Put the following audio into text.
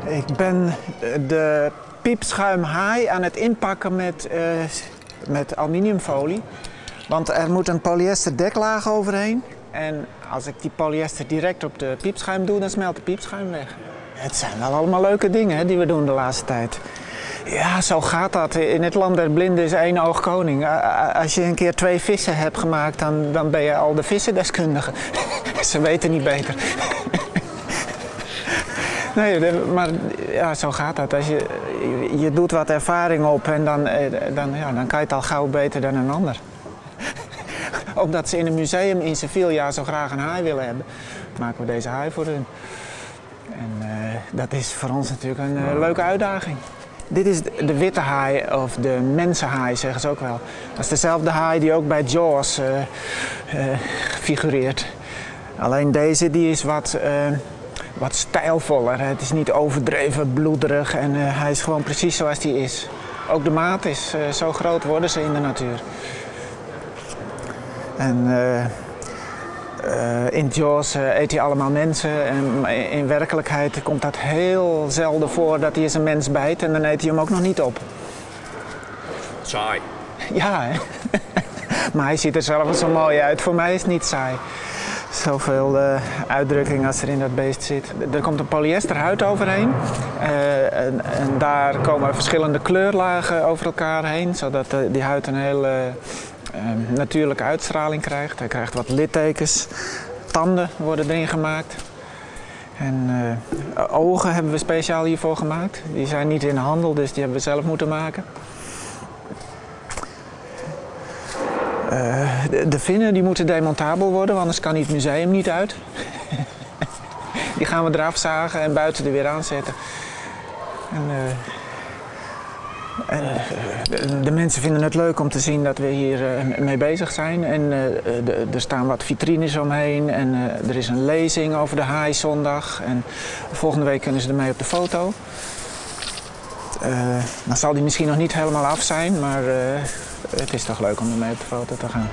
Ik ben de piepschuimhaai aan het inpakken met aluminiumfolie. Want er moet een polyester deklaag overheen. En als ik die polyester direct op de piepschuim doe, dan smelt de piepschuim weg. Het zijn wel allemaal leuke dingen hè, die we doen de laatste tijd. Ja, zo gaat dat. In het land der blinden is één oog koning. Als je een keer 2 vissen hebt gemaakt, dan ben je al de vissendeskundige. Ze weten niet beter. Nee, maar ja, zo gaat dat. Als je doet wat ervaring op en dan kan je het al gauw beter dan een ander. Omdat ze in een museum in Sevilla zo graag een haai willen hebben, maken we deze haai voor hun. En dat is voor ons natuurlijk een leuke uitdaging. Dit is de witte haai, of de mensenhaai zeggen ze ook wel. Dat is dezelfde haai die ook bij Jaws figureert. Alleen deze die is wat stijlvoller. Het is niet overdreven bloederig en hij is gewoon precies zoals hij is. Ook de maat is, zo groot worden ze in de natuur. En in Jaws eet hij allemaal mensen en in werkelijkheid komt dat heel zelden voor dat hij eens een mens bijt en dan eet hij hem ook nog niet op. Saai. Ja, hè? Maar hij ziet er zelf zo mooi uit. Voor mij is het niet saai. Zoveel uitdrukking als er in dat beest zit. Er komt een polyesterhuid overheen. En daar komen verschillende kleurlagen over elkaar heen. Zodat die huid een hele natuurlijke uitstraling krijgt. Hij krijgt wat littekens. Tanden worden erin gemaakt. En ogen hebben we speciaal hiervoor gemaakt. Die zijn niet in de handel, dus die hebben we zelf moeten maken. De vinnen die moeten demontabel worden, want anders kan het museum niet uit. Die gaan we eraf zagen en buiten er weer aanzetten. De mensen vinden het leuk om te zien dat we hier mee bezig zijn. En er staan wat vitrines omheen en er is een lezing over de haai zondag. En volgende week kunnen ze ermee op de foto. Dan zal die misschien nog niet helemaal af zijn, maar het is toch leuk om ermee op de foto te gaan.